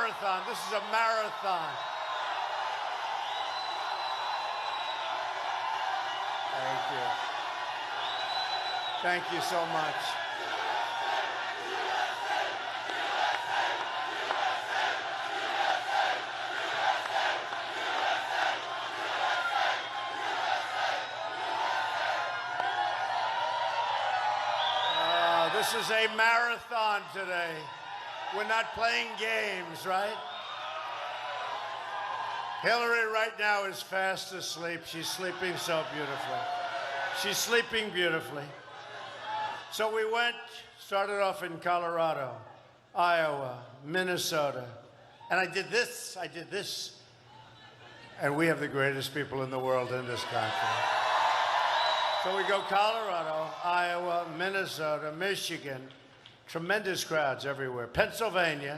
marathon. This is a marathon. Thank you. Thank you so much. This is a marathon today. We're not playing games, right? Hillary right now is fast asleep. She's sleeping so beautifully. She's sleeping beautifully. So we started off in Colorado, Iowa, Minnesota. And I did this. And we have the greatest people in the world in this country. So we go Colorado, Iowa, Minnesota, Michigan, tremendous crowds everywhere. Pennsylvania,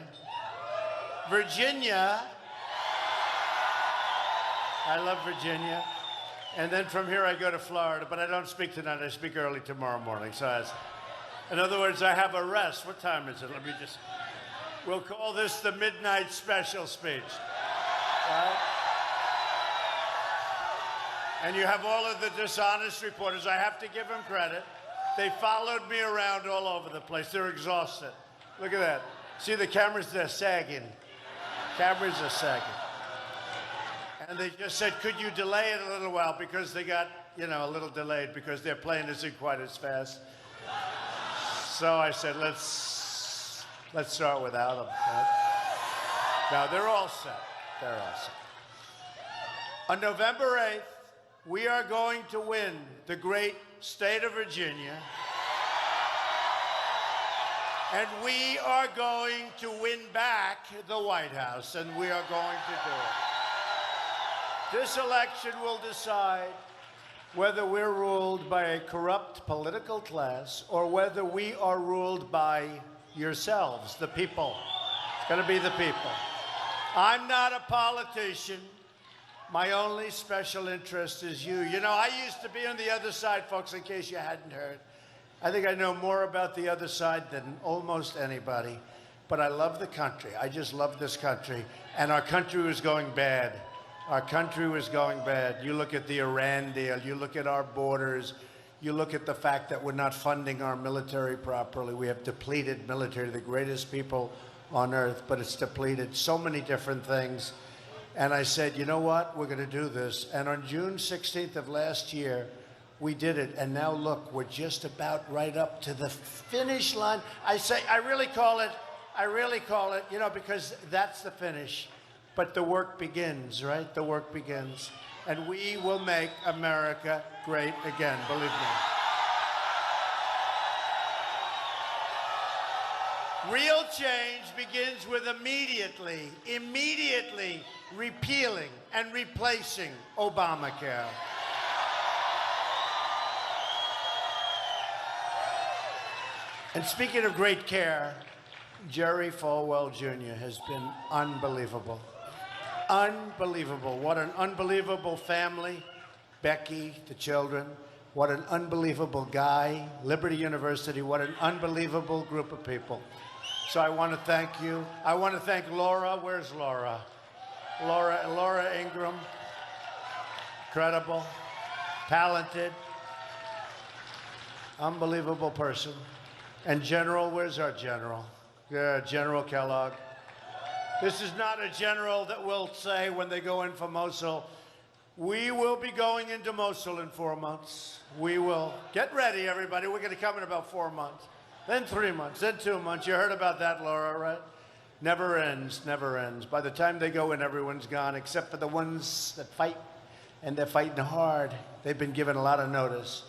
Virginia. I love Virginia. And then from here I go to Florida, but I don't speak tonight. I speak early tomorrow morning. So in other words, I have a rest. What time is it? We'll call this the midnight special speech. Right? And you have all of the dishonest reporters. I have to give them credit. They followed me around all over the place. They're exhausted. Look at that. See the cameras? They're sagging. Cameras are sagging. And they just said, could you delay it a little while? Because they got, a little delayed because their plane isn't quite as fast. So I said, let's start without them. Right? Now, they're all set. They're all set. On November 8th, we are going to win the great state of Virginia. And we are going to win back the White House, and we are going to do it. This election will decide whether we're ruled by a corrupt political class or whether we are ruled by yourselves, the people. It's going to be the people. I'm not a politician. My only special interest is you. I used to be on the other side, folks, in case you hadn't heard. I think I know more about the other side than almost anybody. But I love the country. I just love this country. And our country was going bad. Our country was going bad. You look at the Iran deal. You look at our borders. You look at the fact that we're not funding our military properly. We have depleted military, the greatest people on earth, but it's depleted. So many different things. And I said, you know what? We're going to do this. And on June 16th of last year, we did it. And now, look, we're just about right up to the finish line. I really call it, because that's the finish. But the work begins, right? The work begins. And we will make America great again, believe me. Real change begins with immediately repealing and replacing Obamacare. And speaking of great care, Jerry Falwell Jr. has been unbelievable. Unbelievable. What an unbelievable family. Becky, the children. What an unbelievable guy. Liberty University. What an unbelievable group of people. So I want to thank you. I want to thank Laura. Where's Laura? Laura Ingraham. Incredible. Talented. Unbelievable person. And General, where's our General? Yeah, General Kellogg. This is not a general that will say when they go in for Mosul, we will be going into Mosul in 4 months. We will. Get ready, everybody. We're going to come in about 4 months. Then 3 months, then 2 months. You heard about that, Laura, right? Never ends, never ends. By the time they go in, everyone's gone, except for the ones that fight, and they're fighting hard. They've been given a lot of notice.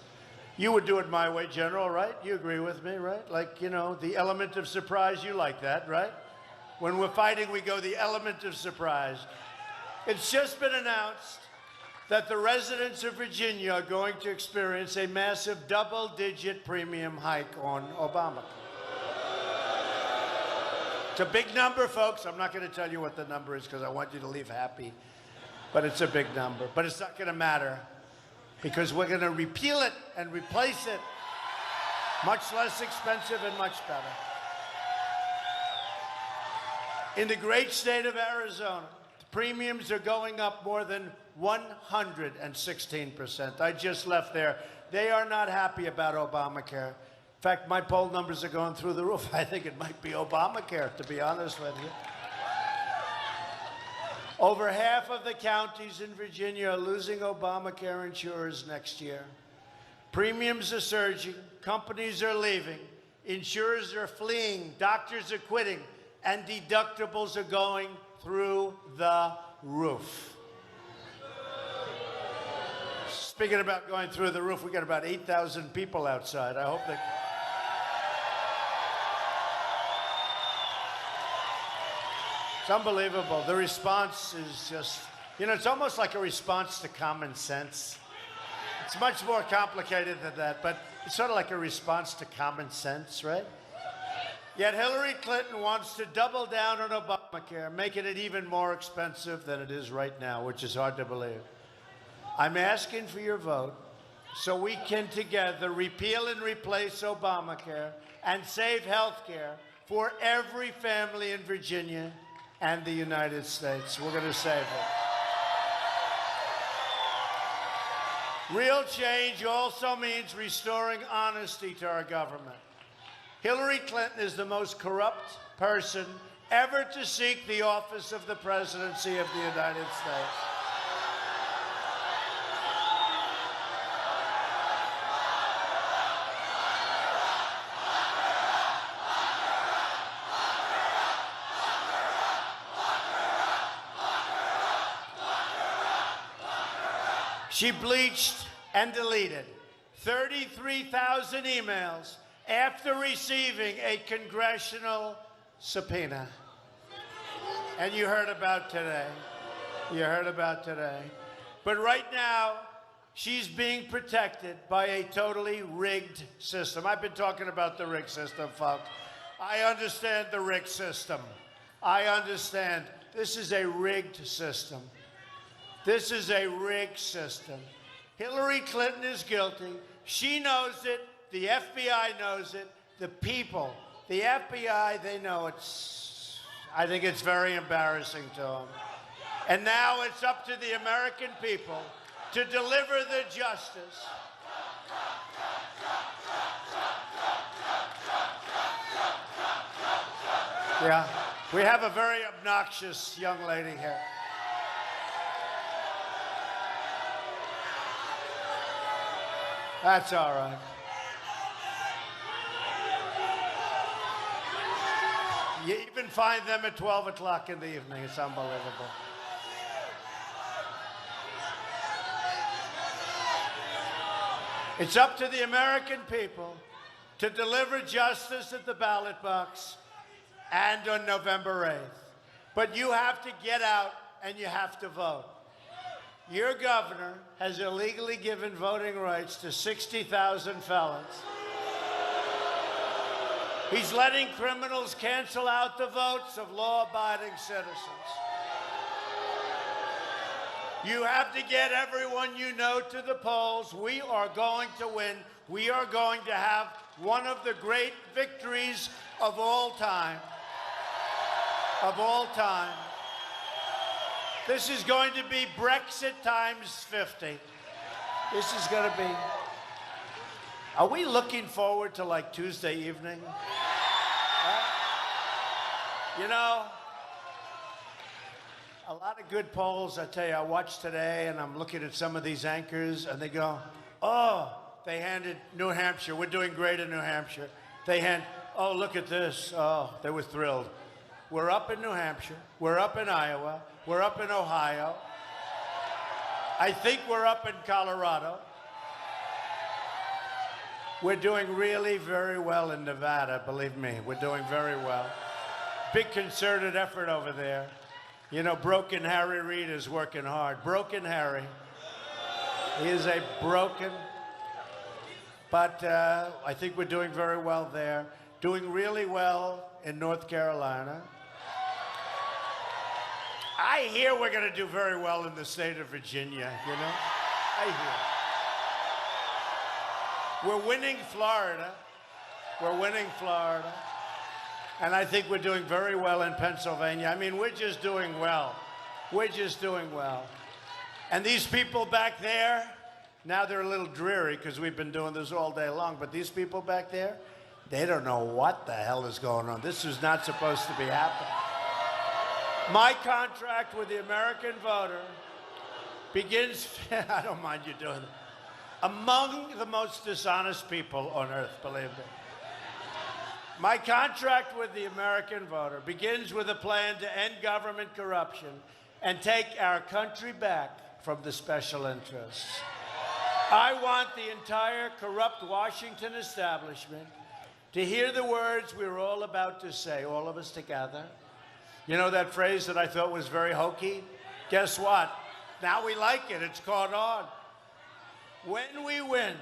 You would do it my way, General, right? You agree with me, right? Like, the element of surprise, you like that, right? When we're fighting, we go the element of surprise. It's just been announced that the residents of Virginia are going to experience a massive double-digit premium hike on Obamacare. It's a big number, folks. I'm not going to tell you what the number is because I want you to leave happy. But it's a big number. But it's not going to matter because we're going to repeal it and replace it. Much less expensive and much better. In the great state of Arizona, the premiums are going up more than 116%. I just left there. They are not happy about Obamacare. In fact, my poll numbers are going through the roof. I think it might be Obamacare, to be honest with you. Over half of the counties in Virginia are losing Obamacare insurers next year. Premiums are surging, companies are leaving, insurers are fleeing, doctors are quitting, and deductibles are going through the roof. Speaking about going through the roof, we got about 8,000 people outside. I hope they... It's unbelievable. The response is just, you know, it's almost like a response to common sense. It's much more complicated than that, but it's sort of like a response to common sense, right? Yet Hillary Clinton wants to double down on Obamacare, making it even more expensive than it is right now, which is hard to believe. I'm asking for your vote so we can together repeal and replace Obamacare and save health care for every family in Virginia and the United States. We're going to save it. Real change also means restoring honesty to our government. Hillary Clinton is the most corrupt person ever to seek the office of the presidency of the United States. She bleached and deleted 33,000 emails after receiving a congressional subpoena. And you heard about today. You heard about today. But right now, she's being protected by a totally rigged system. I've been talking about the rigged system, folks. I understand the rigged system. I understand. This is a rigged system. This is a rigged system. Hillary Clinton is guilty. She knows it. The FBI knows it. The people, the FBI, they know it's, I think it's very embarrassing to them. And now it's up to the American people to deliver the justice. Yeah, we have a very obnoxious young lady here. That's all right. You even find them at 12 o'clock in the evening. It's unbelievable. It's up to the American people to deliver justice at the ballot box and on November 8th. But you have to get out and you have to vote. Your governor has illegally given voting rights to 60,000 felons. He's letting criminals cancel out the votes of law-abiding citizens. You have to get everyone you know to the polls. We are going to win. We are going to have one of the great victories of all time. Of all time. This is going to be Brexit times 50. This is going to be... Are we looking forward to, like, Tuesday evening? You know, a lot of good polls. I tell you, I watched today, and I'm looking at some of these anchors, and they go, oh, they handed New Hampshire. We're doing great in New Hampshire. They hand, oh, look at this. Oh, they were thrilled. We're up in New Hampshire. We're up in Iowa. We're up in Ohio. I think we're up in Colorado. We're doing really very well in Nevada, believe me. We're doing very well. Big concerted effort over there. You know, Broken Harry Reid is working hard. Broken Harry. He is a broken, but I think we're doing very well there. Doing really well in North Carolina. I hear we're going to do very well in the state of Virginia, you know? I hear. We're winning Florida. We're winning Florida. And I think we're doing very well in Pennsylvania. I mean, we're just doing well. We're just doing well. And these people back there, now they're a little dreary because we've been doing this all day long, but these people back there, they don't know what the hell is going on. This is not supposed to be happening. My contract with the American voter begins, I don't mind you doing it, among the most dishonest people on earth, believe me. My contract with the American voter begins with a plan to end government corruption and take our country back from the special interests. I want the entire corrupt Washington establishment to hear the words we were all about to say, all of us together. You know that phrase that I thought was very hokey? Guess what? Now we like it. It's caught on. When we win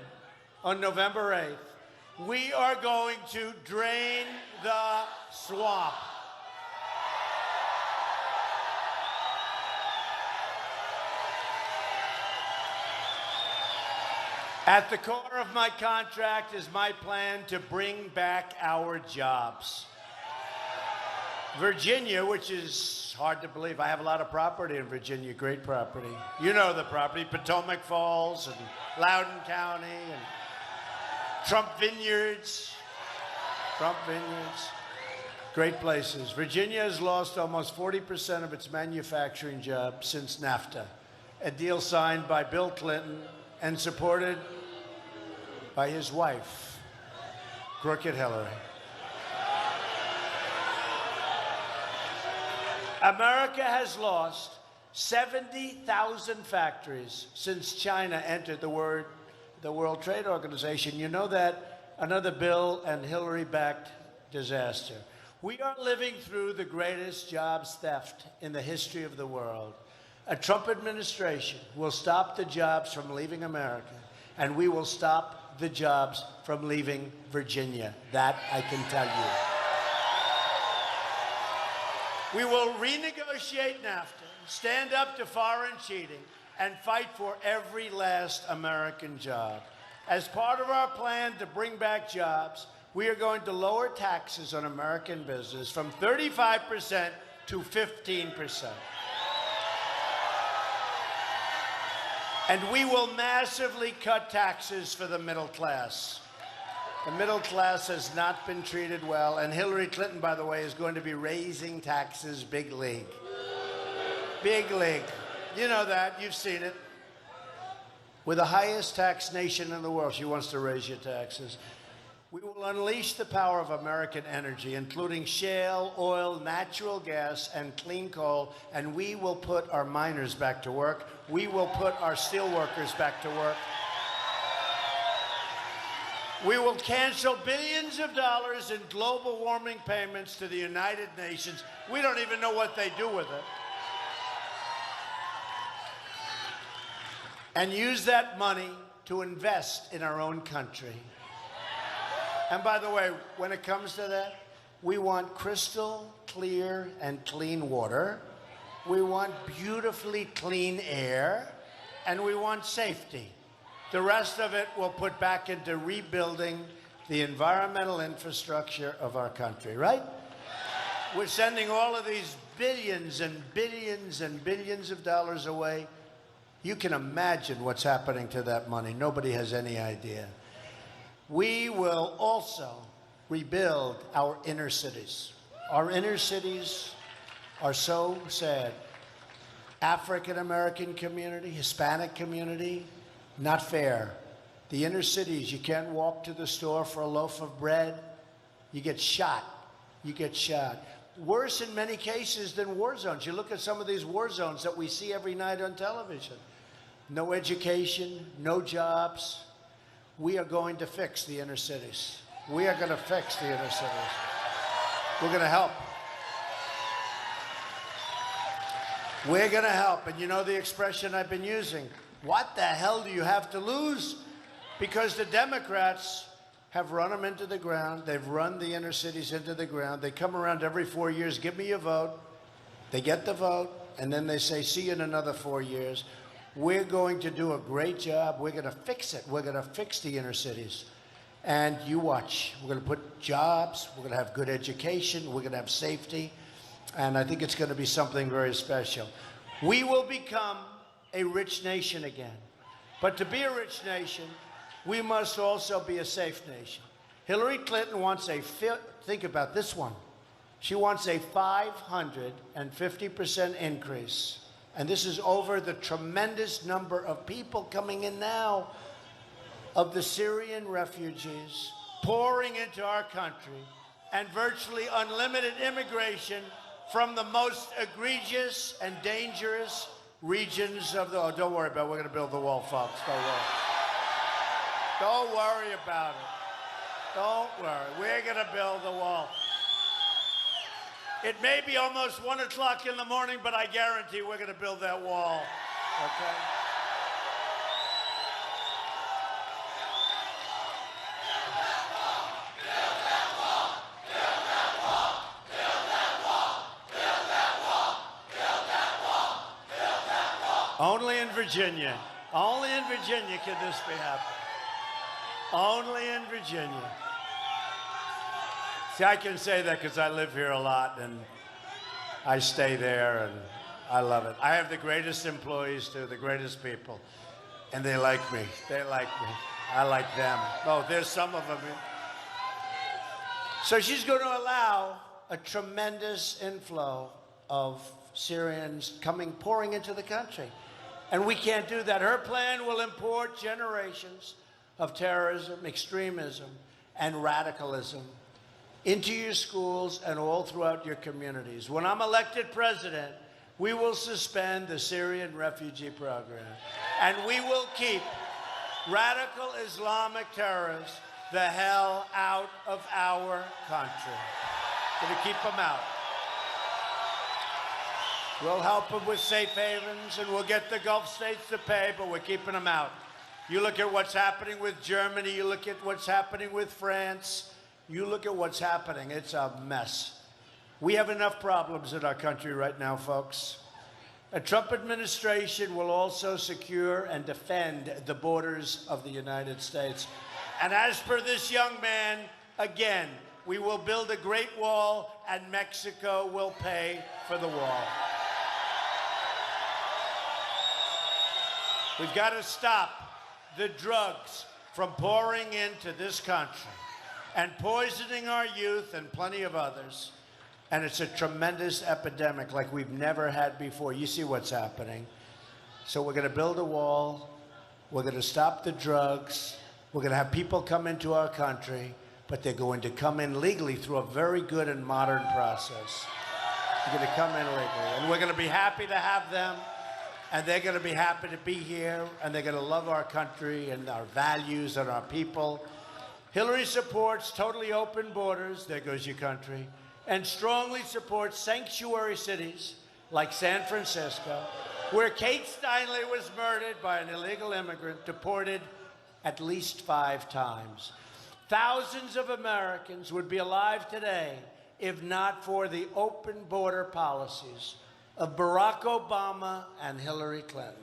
on November 8th, we are going to drain the swamp. At the core of my contract is my plan to bring back our jobs. Virginia, which is hard to believe, I have a lot of property in Virginia, great property. You know the property, Potomac Falls and Loudoun County and Trump Vineyards. Great places. Virginia has lost almost 40% of its manufacturing jobs since NAFTA, a deal signed by Bill Clinton and supported by his wife, Crooked Hillary. America has lost 70,000 factories since China entered the World Trade Organization. You know that? Another Bill and Hillary-backed disaster. We are living through the greatest jobs theft in the history of the world. A Trump administration will stop the jobs from leaving America, and we will stop the jobs from leaving Virginia. That I can tell you. We will renegotiate NAFTA, stand up to foreign cheating, and fight for every last American job. As part of our plan to bring back jobs, we are going to lower taxes on American business from 35% to 15%. And we will massively cut taxes for the middle class. The middle class has not been treated well, and Hillary Clinton, by the way, is going to be raising taxes big league. Big league. You know that. You've seen it. We're the highest tax nation in the world. She wants to raise your taxes. We will unleash the power of American energy, including shale, oil, natural gas, and clean coal, and we will put our miners back to work. We will put our steel workers back to work. We will cancel billions of dollars in global warming payments to the United Nations. We don't even know what they do with it. And use that money to invest in our own country. And by the way, when it comes to that, we want crystal clear and clean water. We want beautifully clean air. And we want safety. The rest of it we'll put back into rebuilding the environmental infrastructure of our country, right? We're sending all of these billions and billions and billions of dollars away. You can imagine what's happening to that money. Nobody has any idea. We will also rebuild our inner cities. Our inner cities are so sad. African American community, Hispanic community, not fair. The inner cities, you can't walk to the store for a loaf of bread. You get shot. You get shot. Worse in many cases than war zones. You look at some of these war zones that we see every night on television. No education, no jobs. We are going to fix the inner cities. We are going to fix the inner cities. We're going to help. We're going to help. And you know the expression I've been using? What the hell do you have to lose? Because the Democrats have run them into the ground. They've run the inner cities into the ground. They come around every 4 years, give me your vote. They get the vote, and then they say, see you in another 4 years. We're going to do a great job. We're going to fix it. We're going to fix the inner cities. And you watch. We're going to put jobs. We're going to have good education. We're going to have safety. And I think it's going to be something very special. We will become a rich nation again. But to be a rich nation, we must also be a safe nation. Hillary Clinton wants think about this one. She wants a 550% increase. And this is over the tremendous number of people coming in now, of the Syrian refugees pouring into our country, and virtually unlimited immigration from the most egregious and dangerous regions of the... Oh, don't worry about it. We're going to build the wall, folks. Don't worry. Don't worry about it. Don't worry. We're going to build the wall. It may be almost 1 o'clock in the morning, but I guarantee we're going to build that wall. Okay? Only in Virginia. Only in Virginia can this be happening. Only in Virginia. See, I can say that because I live here a lot and I stay there and I love it. I have the greatest employees too, the greatest people. And they like me. They like me. I like them. Oh, there's some of them. So she's going to allow a tremendous inflow of Syrians pouring into the country. And we can't do that. Her plan will import generations of terrorism, extremism, and radicalism into your schools and all throughout your communities. When I'm elected president, we will suspend the Syrian refugee program. And we will keep radical Islamic terrorists the hell out of our country. Going to keep them out. We'll help them with safe havens, and we'll get the Gulf states to pay, but we're keeping them out. You look at what's happening with Germany. You look at what's happening with France. You look at what's happening. It's a mess. We have enough problems in our country right now, folks. A Trump administration will also secure and defend the borders of the United States. And as per this young man, again, we will build a great wall, and Mexico will pay for the wall. We've got to stop the drugs from pouring into this country and poisoning our youth and plenty of others. And it's a tremendous epidemic like we've never had before. You see what's happening. So we're going to build a wall. We're going to stop the drugs. We're going to have people come into our country, but they're going to come in legally through a very good and modern process. They're going to come in legally. And we're going to be happy to have them. And they're going to be happy to be here, and they're going to love our country and our values and our people. Hillary supports totally open borders, there goes your country, and strongly supports sanctuary cities like San Francisco, where Kate Steinle was murdered by an illegal immigrant, deported at least 5 times. Thousands of Americans would be alive today if not for the open border policies of Barack Obama and Hillary Clinton.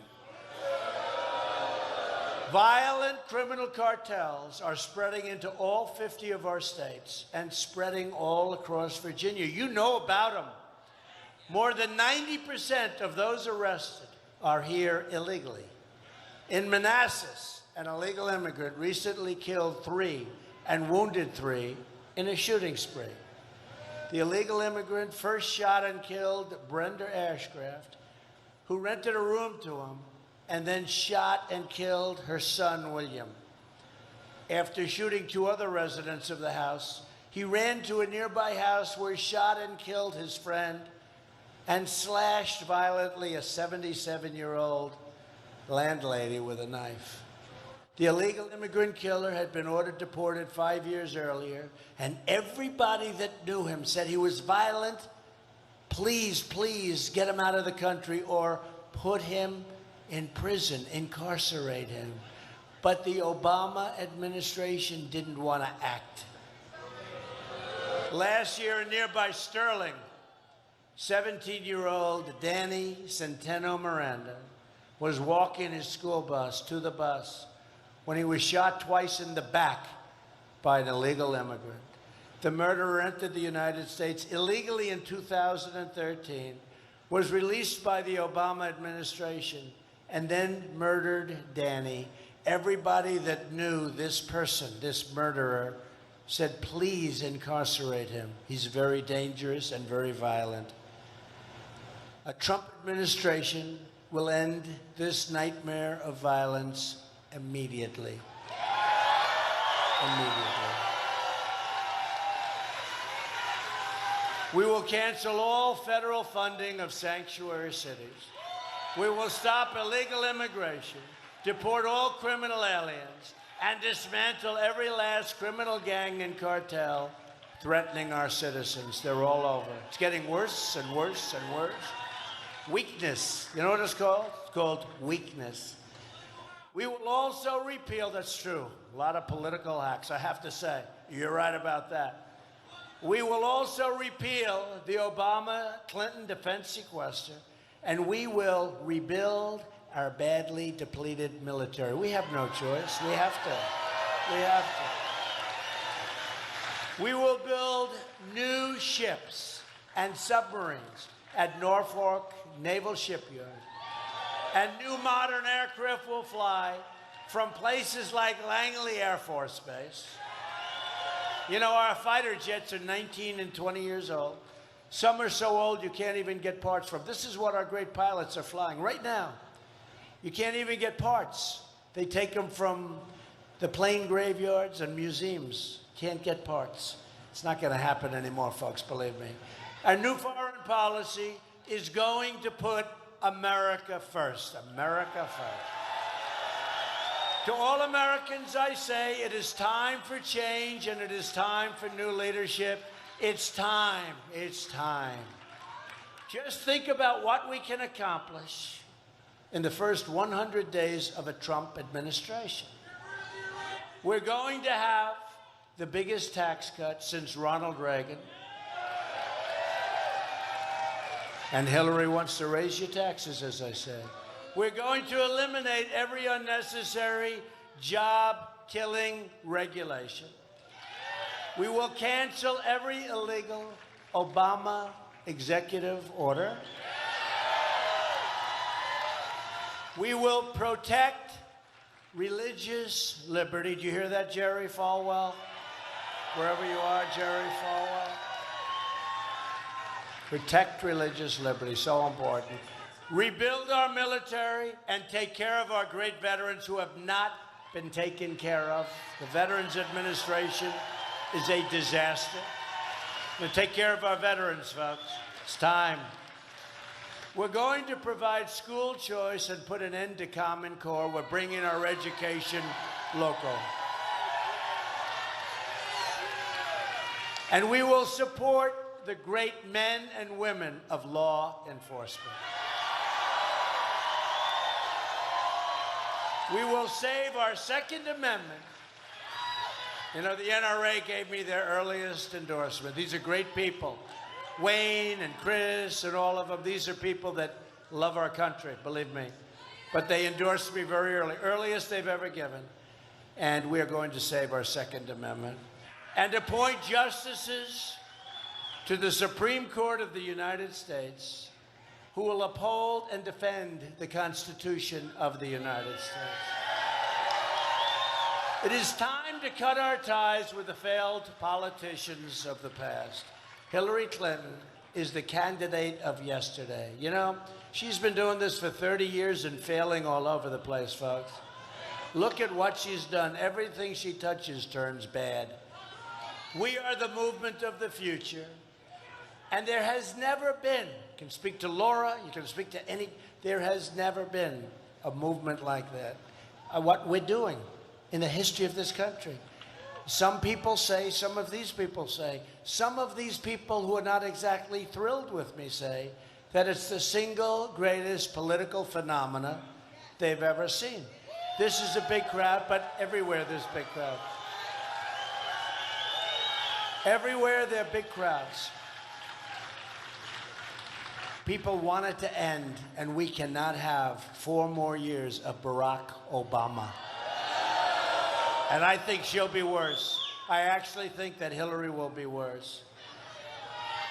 Violent criminal cartels are spreading into all 50 of our states and spreading all across Virginia. You know about them. More than 90% of those arrested are here illegally. In Manassas, an illegal immigrant recently killed 3 and wounded 3 in a shooting spree. The illegal immigrant first shot and killed Brenda Ashcraft, who rented a room to him, and then shot and killed her son, William. After shooting 2 other residents of the house, he ran to a nearby house where he shot and killed his friend and slashed violently a 77-year-old landlady with a knife. The illegal immigrant killer had been ordered deported 5 years earlier, and everybody that knew him said he was violent. Please, please get him out of the country or put him in prison, incarcerate him. But the Obama administration didn't want to act. Last year in nearby Sterling, 17-year-old Danny Centeno Miranda was walking his school bus to the bus when he was shot twice in the back by an illegal immigrant. The murderer entered the United States illegally in 2013, was released by the Obama administration, and then murdered Danny. Everybody that knew this person, this murderer, said, please incarcerate him. He's very dangerous and very violent. A Trump administration will end this nightmare of violence immediately. Immediately. We will cancel all federal funding of sanctuary cities. We will stop illegal immigration, deport all criminal aliens, and dismantle every last criminal gang and cartel threatening our citizens. They're all over. It's getting worse and worse and worse. Weakness. You know what it's called? It's called weakness. We will also repeal, that's true, a lot of political hacks, I have to say. You're right about that. We will also repeal the Obama-Clinton defense sequester, and we will rebuild our badly depleted military. We have no choice. We have to. We have to. We will build new ships and submarines at Norfolk Naval Shipyard. And new modern aircraft will fly from places like Langley Air Force Base. You know, our fighter jets are 19 and 20 years old. Some are so old you can't even get parts from. This is what our great pilots are flying right now. You can't even get parts. They take them from the plane graveyards and museums. Can't get parts. It's not going to happen anymore, folks, believe me. Our new foreign policy is going to put America first. America first. To all Americans, I say it is time for change and it is time for new leadership. It's time. It's time. Just think about what we can accomplish in the first 100 days of a Trump administration. We're going to have the biggest tax cut since Ronald Reagan. And Hillary wants to raise your taxes, as I said. We're going to eliminate every unnecessary job-killing regulation. We will cancel every illegal Obama executive order. We will protect religious liberty. Do you hear that, Jerry Falwell? Wherever you are, Jerry Falwell. Protect religious liberty, so important. Rebuild our military and take care of our great veterans who have not been taken care of. The Veterans Administration is a disaster. We'll take care of our veterans, folks. It's time. We're going to provide school choice and put an end to Common Core. We're bringing our education local. And we will support the great men and women of law enforcement. We will save our Second Amendment. You know, the NRA gave me their earliest endorsement. These are great people. Wayne and Chris and all of them, these are people that love our country, believe me. But they endorsed me very early, earliest they've ever given. And we are going to save our Second Amendment and appoint justices to the Supreme Court of the United States who will uphold and defend the Constitution of the United States. It is time to cut our ties with the failed politicians of the past. Hillary Clinton is the candidate of yesterday. You know, she's been doing this for 30 years and failing all over the place, folks. Look at what she's done. Everything she touches turns bad. We are the movement of the future. And there has never been, you can speak to Laura, you can speak to any, there has never been a movement like that. What we're doing in the history of this country. Some people say, some of these people say, some of these people who are not exactly thrilled with me say that it's the single greatest political phenomena they've ever seen. This is a big crowd, but everywhere there's big crowds. Everywhere there are big crowds. People want it to end, and we cannot have 4 more years of Barack Obama. And I think she'll be worse. I actually think that Hillary will be worse.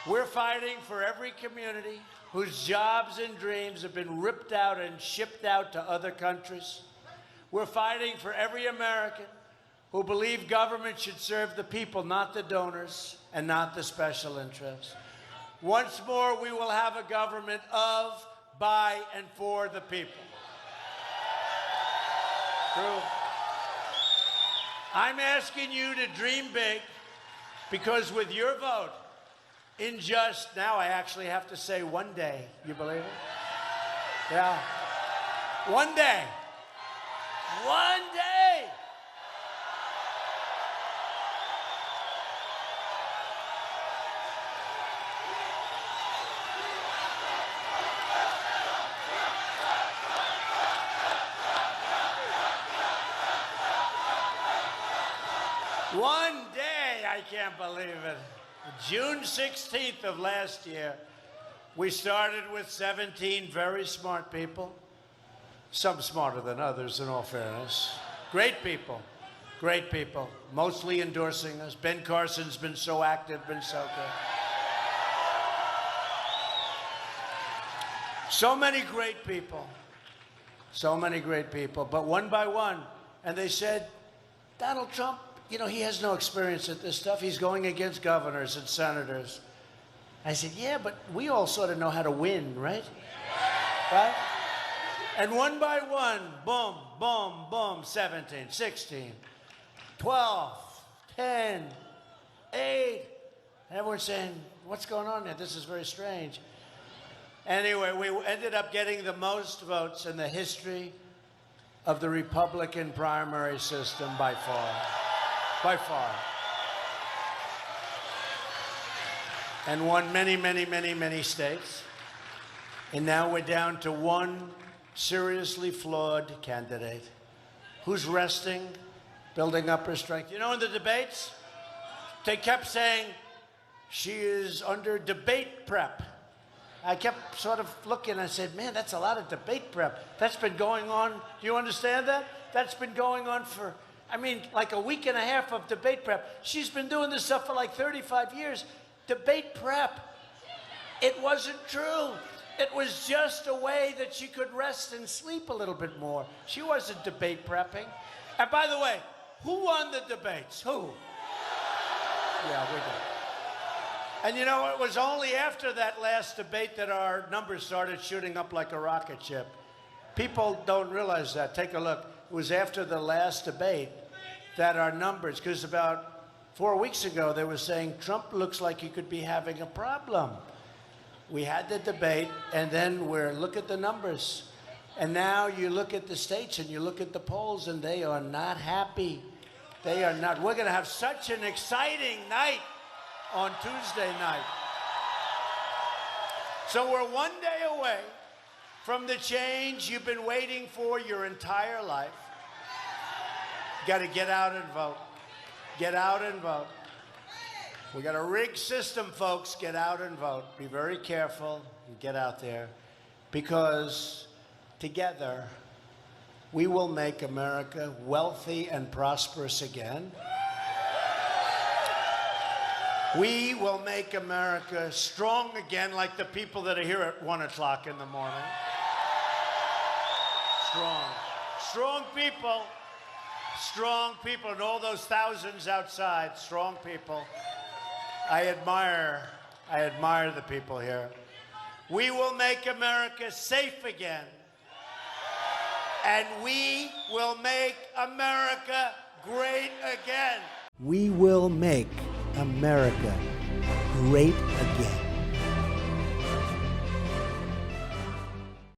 We're fighting for every community whose jobs and dreams have been ripped out and shipped out to other countries. We're fighting for every American who believe government should serve the people, not the donors and not the special interests. Once more, we will have a government of, by, and for the people. True. I'm asking you to dream big, because with your vote, in just, now I actually have to say one day, you believe it? Yeah. One day. One day. One day, I can't believe it. June 16th of last year, we started with 17 very smart people, some smarter than others, in all fairness. Great people, mostly endorsing us. Ben Carson's been so active, been so good. So many great people, but one by one, and they said, Donald Trump, you know, he has no experience at this stuff. He's going against governors and senators. I said, yeah, but we all sort of know how to win, right? Right? And one by one, boom, boom, boom, 17, 16, 12, 10, 8. And everyone's saying, what's going on here? This is very strange. Anyway, we ended up getting the most votes in the history of the Republican primary system by far. By far. And won many, many, many, many states. And now we're down to one seriously flawed candidate who's resting, building up her strength. You know, in the debates, they kept saying she is under debate prep. I kept sort of looking, I said, man, that's a lot of debate prep. That's been going on, do you understand that? That's been going on for, I mean, like a week and a half of debate prep. She's been doing this stuff for like 35 years. Debate prep. It wasn't true. It was just a way that she could rest and sleep a little bit more. She wasn't debate prepping. And by the way, who won the debates? Who? Yeah, we did. And you know, it was only after that last debate that our numbers started shooting up like a rocket ship. People don't realize that. Take a look. It was after the last debate that our numbers, because about 4 weeks ago they were saying Trump looks like he could be having a problem. We had the debate, and then look at the numbers. And now you look at the states and you look at the polls, and they are not happy. They are not. We're going to have such an exciting night on Tuesday night. So we're one day away from the change you've been waiting for your entire life. You got to get out and vote. Get out and vote. We got a rigged system, folks. Get out and vote. Be very careful and get out there, because together we will make America wealthy and prosperous again. We will make America strong again, like the people that are here at 1 o'clock in the morning. Strong people, and all those thousands outside, strong people. I admire the people here. We will make America safe again. And we will make America great again. We will make America great again.